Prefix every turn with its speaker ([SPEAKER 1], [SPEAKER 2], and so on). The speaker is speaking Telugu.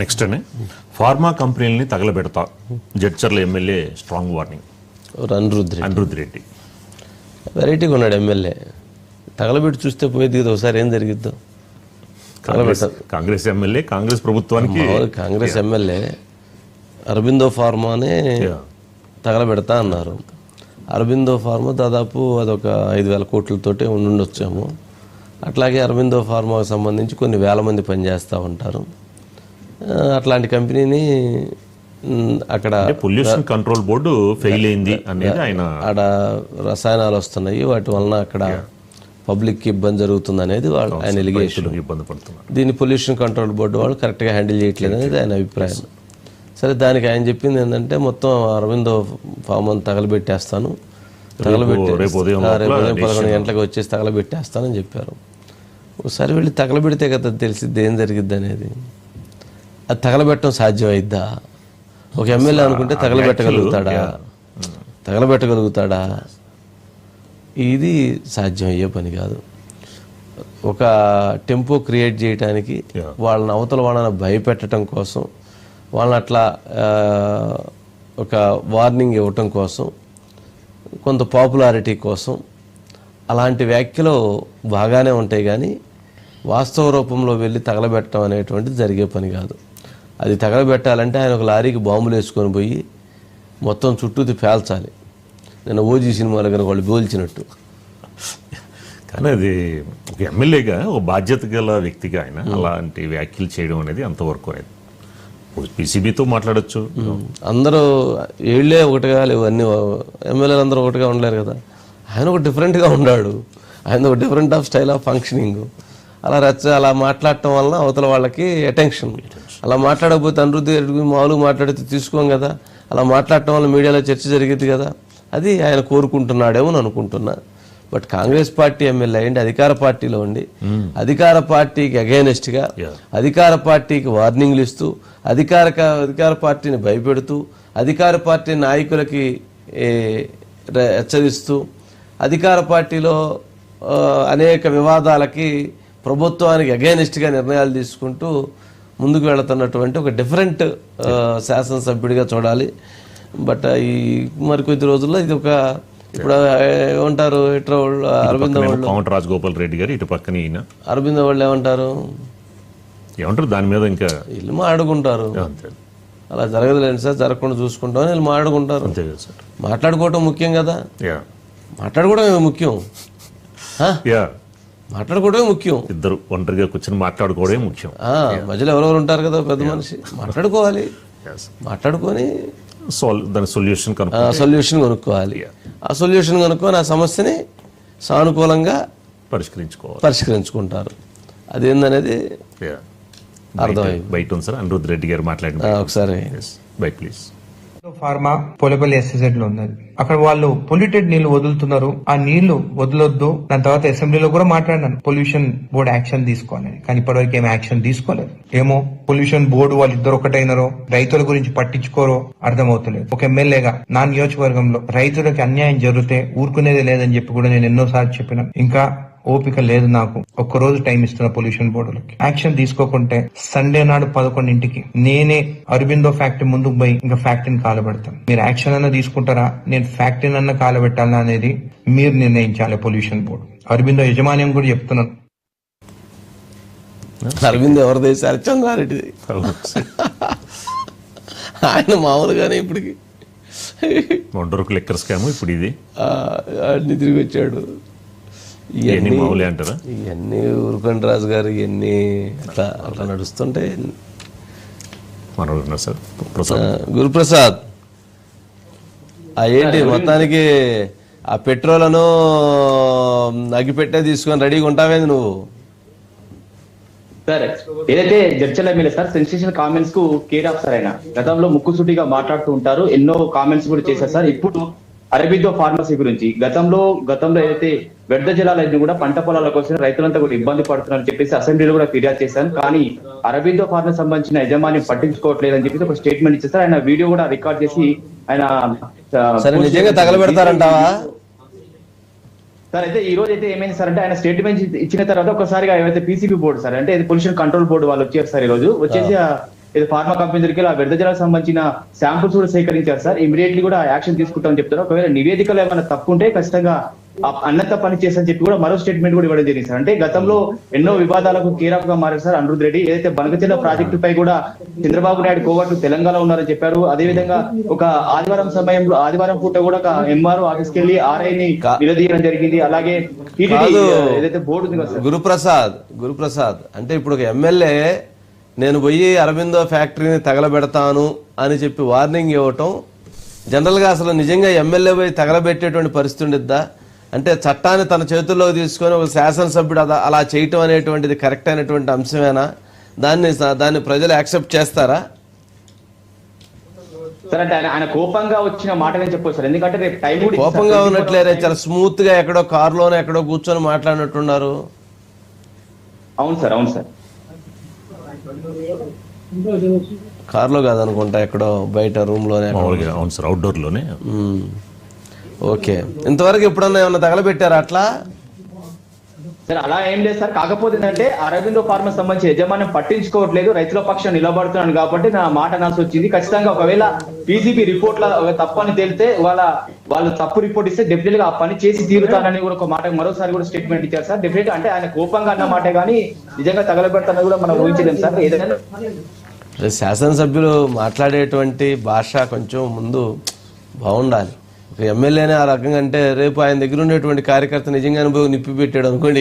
[SPEAKER 1] నెక్స్ట్ అనే ఫార్మా కంపెనీలని తగలబెడతా Jadcherla MLA strong warning. Anirudh Reddy
[SPEAKER 2] వెరైటీగా ఉన్నాడు ఎమ్మెల్యే. తగలబెట్టి చూస్తే పోయేది కదా ఒకసారి ఏం జరిగిద్దో.
[SPEAKER 1] కాంగ్రెస్ ఎమ్మెల్యే కాంగ్రెస్ ప్రభుత్వానికి
[SPEAKER 2] కాంగ్రెస్ ఎమ్మెల్యే అరబిందో ఫార్మానే తగలబెడతా అన్నారు. అరబిందో ఫార్మా దాదాపు అదొక 5,000 కోట్లతోటే ఉండుండొచ్చాము. అట్లాగే అరబిందో ఫార్మాకు సంబంధించి కొన్ని వేల మంది పనిచేస్తూ ఉంటారు. అట్లాంటి కంపెనీని అక్కడ
[SPEAKER 1] పొల్యూషన్ కంట్రోల్ బోర్డు ఫెయిల్ అయింది అనేది ఆయన
[SPEAKER 2] ఆడ రసాయనాలు వస్తున్నాయి, వాటి వలన అక్కడ పబ్లిక్కి ఇబ్బంది జరుగుతుంది అనేది ఆయన ఎలిగేషన్.
[SPEAKER 1] ఇబ్బంది పడుతున్నారు.
[SPEAKER 2] దీన్ని పొల్యూషన్ కంట్రోల్ బోర్డు వాళ్ళు కరెక్ట్గా హ్యాండిల్ చేయట్లేదు అనేది ఆయన అభిప్రాయం. సరే, దానికి ఆయన చెప్పింది ఏంటంటే మొత్తం అరవిందో ఫామ్ అని తగలబెట్టేస్తాను, రేపు ఉదయం 11 గంటలకు వచ్చేసి తగలబెట్టేస్తానని చెప్పారు. ఒకసారి వెళ్ళి తగలబెడితే కదా తెలిసిద్ది ఏం జరిగిద్ది అనేది. అది తగలబెట్టడం సాధ్యం అయిద్దా? ఒక ఎమ్మెల్యే అనుకుంటే తగలబెట్టగలుగుతాడా? ఇది సాధ్యం అయ్యే పని కాదు. ఒక టెంపో క్రియేట్ చేయడానికి, వాళ్ళని అవతల వాళ్ళని భయపెట్టడం కోసం, వాళ్ళని అట్లా ఒక వార్నింగ్ ఇవ్వటం కోసం, కొంత పాపులారిటీ కోసం అలాంటి వ్యాఖ్యలు బాగానే ఉంటాయి. కానీ వాస్తవ రూపంలో వెళ్ళి తగలబెట్టడం అనేటువంటిది జరిగే పని కాదు. అది తగలబెట్టాలంటే ఆయన ఒక లారీకి బాంబులు వేసుకొని పోయి మొత్తం చుట్టూది పేల్చాలి. నేను ఓజీ సినిమాలో కనుక వాళ్ళు పోల్చినట్టు.
[SPEAKER 1] కానీ అది ఒక ఎమ్మెల్యేగా ఒక బాధ్యత గల వ్యక్తిగా ఆయన అలాంటి వ్యాఖ్యలు చేయడం అనేది అంతవరకు అనేది పీసీబీతో మాట్లాడచ్చు.
[SPEAKER 2] అందరూ ఏళ్లే ఒకటిగా లేవు, అన్ని ఎమ్మెల్యేలు అందరూ ఒకటిగా ఉండలేరు కదా. ఆయన ఒక డిఫరెంట్గా ఉన్నాడు, ఆయన ఒక different of style of functioning. అలా మాట్లాడటం వలన అవతల వాళ్ళకి అటెన్షన్. అలా మాట్లాడకపోతే అనిరుద్ధి మామూలుగా మాట్లాడితే తీసుకోం కదా. అలా మాట్లాడటం వల్ల మీడియాలో చర్చ జరిగేది కదా. అది ఆయన కోరుకుంటున్నాడేమో అని అనుకుంటున్నా. బట్ కాంగ్రెస్ పార్టీ ఎమ్మెల్యే అయ్యండి, అధికార పార్టీలో ఉండి అధికార పార్టీకి అగైనెస్ట్గా, అధికార పార్టీకి వార్నింగ్లు ఇస్తూ, అధికార పార్టీని భయపెడుతూ, అధికార పార్టీ నాయకులకి హెచ్చరిస్తూ, అధికార పార్టీలో అనేక వివాదాలకి ప్రభుత్వానికి అగైనెస్ట్గా నిర్ణయాలు తీసుకుంటూ ముందుకు వెళుతున్నటువంటి ఒక డిఫరెంట్ శాసనసభ్యుడిగా చూడాలి. బట్ ఈ మరికొద్ది రోజుల్లో ఇది ఒక ఇప్పుడు ఏమంటారు ఇట్లా అరవింద వాళ్ళు
[SPEAKER 1] రాజగోపాల్ రెడ్డి గారు ఇటు పక్కన ఈయన
[SPEAKER 2] అరవింద వాళ్ళు ఏమంటారు
[SPEAKER 1] దాని మీద ఇంకా
[SPEAKER 2] వీళ్ళు మాట్లాడుకుంటారు. అలా జరగదులేండి సార్, జరగకుండా చూసుకుంటామని వీళ్ళు మాట్లాడుకుంటారు. మాట్లాడుకోవటం ముఖ్యం కదా, మాట్లాడుకోవడమే ముఖ్యం, మాట్లాడుకోవడమే ముఖ్యం.
[SPEAKER 1] ఇద్దరు ఒంటరిగా కూర్చొని మాట్లాడుకోవడమే ముఖ్యం.
[SPEAKER 2] మధ్యలో ఎవరెవరు ఉంటారు కదా పెద్ద మనిషి, మాట్లాడుకోవాలి. మాట్లాడుకొని
[SPEAKER 1] దాని సొల్యూషన్
[SPEAKER 2] కనుక్కోవాలి. ఆ సొల్యూషన్ కనుక్కొని ఆ సమస్యని సానుకూలంగా పరిష్కరించుకుంటారు. అదేందనేది అర్థమైంది.
[SPEAKER 1] బయట ఉంది సార్ అనిరుద్ రెడ్డి గారు మాట్లాడిన
[SPEAKER 2] ఒకసారి
[SPEAKER 1] బయట ప్లీజ్.
[SPEAKER 3] ఫార్మా పోలేపల్లి ఎస్ఎస్ఎడ్ లో ఉన్నది. అక్కడ వాళ్ళు పొల్యూటెడ్ నీళ్లు వదులుతున్నారు, ఆ నీళ్లు వదలొద్దు. దాని తర్వాత అసెంబ్లీలో కూడా మాట్లాడినాను పొల్యూషన్ బోర్డు యాక్షన్ తీసుకోవాలని. కానీ ఇప్పటివరకు ఏం యాక్షన్ తీసుకోలేదు. ఏమో పొల్యూషన్ బోర్డు వాళ్ళు ఇద్దరు ఒకటైనరో రైతుల గురించి పట్టించుకోరో అర్థమవుతలేదు. ఒక ఎమ్మెల్యేగా నా నియోజకవర్గంలో రైతులకి అన్యాయం జరిగితే ఊరుకునేది లేదని చెప్పి కూడా నేను ఎన్నోసార్లు చెప్పినాను. ఇంకా ఓపిక లేదు నాకు. ఒక్కరోజు టైం ఇస్తున్న పొల్యూషన్ బోర్డులకి. యాక్షన్ తీసుకోకుంటే సండే నాడు 11ంటికి నేనే అరబిందో ఫ్యాక్టరీ ముందుకు పోయి ఇంకా ఫ్యాక్టరీని కాలబెడతాను. మీరు యాక్షన్ అన్న తీసుకుంటారా, నేను ఫ్యాక్టరీని అన్న కాలబెట్టాలా అనేది మీరు నిర్ణయించాలి. పొల్యూషన్ బోర్డు అరబిందో యజమాన్యం కూడా చెప్తున్నాను.
[SPEAKER 2] అరవింద్ ఎవరిది? చంద్రారెడ్డిది. ఆయన మామూలుగానే ఇప్పటికి
[SPEAKER 1] ఇప్పుడు ఇది
[SPEAKER 2] అన్ని తిరిగి వచ్చాడు. ఇవన్నీ ఊరుకొండ రాజు గారు ఇవన్నీ అట్లా నడుస్తుంటే గురుప్రసాద్ ఏంటి మొత్తానికి ఆ పెట్రోలను అగ్గిపెట్టే తీసుకొని రెడీగా ఉంటావేంది నువ్వు?
[SPEAKER 4] సార్ ఏదైతే Jadcherla MLA sir sensational comments కు కేర్ ఆఫ్ సార్ ఆయన గతంలో ముక్కుసూటిగా మాట్లాడుతూ ఉంటారు, ఎన్నో కామెంట్స్ కూడా చేశారు సార్. ఇప్పుడు అరబిందో ఫార్మసీ గురించి గతంలో ఏదైతే వ్యర్థ జలాలన్నీ కూడా పంట పొలాల కోసం రైతులంతా కూడా ఇబ్బంది పడుతున్నారని చెప్పేసి అసెంబ్లీలో కూడా ఫిర్యాదు చేశాను. కానీ అరబిందో ఫార్మసీ సంబంధించిన యజమాని పట్టించుకోవట్లేదని చెప్పేసి ఒక స్టేట్మెంట్ ఇచ్చేసారు. ఆయన వీడియో కూడా రికార్డ్ చేసి ఆయన
[SPEAKER 2] నిజంగా తగలబెడతారంటావా
[SPEAKER 4] సార్? అయితే ఈ రోజు అయితే ఏమైంది సార్ అంటే ఆయన స్టేట్మెంట్ ఇచ్చిన తర్వాత ఒకసారిగా ఏవైతే పీసీబీ బోర్డు సార్ అంటే పొల్యూషన్ కంట్రోల్ బోర్డు వాళ్ళు వచ్చారు సార్. ఈ రోజు వచ్చేసి ఏదో ఫార్మా కంపెనీ దగ్గర ఆ వ్యర్థ జలాలకు సంబంధించిన శాంపుల్స్ కూడా సేకరించారు సార్. ఇమీడియట్లీ కూడా యాక్షన్ తీసుకుంటామని చెప్తారు. ఒకవేళ నివేదికలో ఏమైనా తప్పు ఉంటే ఖచ్చితంగా అన్నంత పని చేస్తని చెప్పి కూడా మరో స్టేట్మెంట్ కూడా ఇవ్వడం జరిగింది సార్. అంటే గతంలో ఎన్నో వివాదాలకు కీలకంగా మారారు సార్ అనిరుద్ రెడ్డి. ఏదైతే బనకచెర్ల ప్రాజెక్టు పై కూడా చంద్రబాబు నాయుడు కోవట్లు తెలంగాణ ఉన్నారని చెప్పారు. అదేవిధంగా ఒక ఆదివారం పూట కూడా ఒక ఎంఆర్ఓ ఆఫీస్కి వెళ్ళి ఆర్ఐని నిలదీయడం జరిగింది. అలాగే ఏదైతే బోర్డు ఉంది కదా సార్.
[SPEAKER 2] గురుప్రసాద్ అంటే ఇప్పుడు ఒక ఎమ్మెల్యే నేను పోయి అరబిందో ఫ్యాక్టరీని తగలబెడతాను అని చెప్పి వార్నింగ్ ఇవ్వటం జనరల్గా అసలు నిజంగా ఎమ్మెల్యే పోయి తగలబెట్టేటువంటి పరిస్థితి ఉండిద్దా? అంటే చట్టాన్ని తన చేతుల్లోకి తీసుకొని ఒక శాసనసభ్యుడు అలా చేయటం అనేటువంటిది కరెక్ట్ అయినటువంటి అంశమేనా? దాన్ని ప్రజలు యాక్సెప్ట్ చేస్తారా?
[SPEAKER 4] సార్ అంటే ఆయన కోపంగా వచ్చిన మాటనే చెప్పొచ్చు సార్. ఎందుకంటే రేపు టైం కూడా
[SPEAKER 2] కోపంగా ఉన్నట్లేరే, చాలా స్మూత్ గా ఎక్కడో కారులోనే ఎక్కడో కూర్చొని మాట్లాడినట్టున్నారు.
[SPEAKER 4] అవును సార్, అవును సార్.
[SPEAKER 2] కారులో కాదనుకుంటా, ఎక్కడో బయట రూమ్ లోనే.
[SPEAKER 1] అవును సార్, అవుట్డోర్ లోనే.
[SPEAKER 2] ఓకే, ఇంతవరకు ఎప్పుడన్నా ఏమన్నా తగలబెట్టారా అట్లా?
[SPEAKER 4] సార్ అలా ఏం లేదు సార్. కాకపోతే ఏంటంటే అరబిందో ఫార్మా సంబంధించి యజమాన్యం పట్టించుకోవట్లేదు, రైతుల పక్షం నిలబడుతున్నాను కాబట్టి నా మాట నాల్సి వచ్చింది. ఖచ్చితంగా ఒకవేళ పీసీబీ రిపోర్ట్ లో తప్పని తేలితే వాళ్ళు తప్పు రిపోర్ట్ ఇస్తే డెఫినెట్ గా ఆ పని చేసి తీరుతానని కూడా ఒక మాట మరోసారి కూడా స్టేట్మెంట్ ఇచ్చారు సార్. డెఫినెట్ అంటే ఆయన కోపంగా అన్న మాట కానీ నిజంగా తగలబెడతానని కూడా మనం ఊహించలేము సార్. ఏదైనా
[SPEAKER 2] శాసనసభ్యులు మాట్లాడేటువంటి భాష కొంచెం ముందు బాగుండాలి. ఒక ఎమ్మెల్యేనే ఆ రకంగా అంటే రేపు ఆయన దగ్గర ఉండేటువంటి కార్యకర్త నిజంగానే నిప్పి పెట్టాడు అనుకోండి,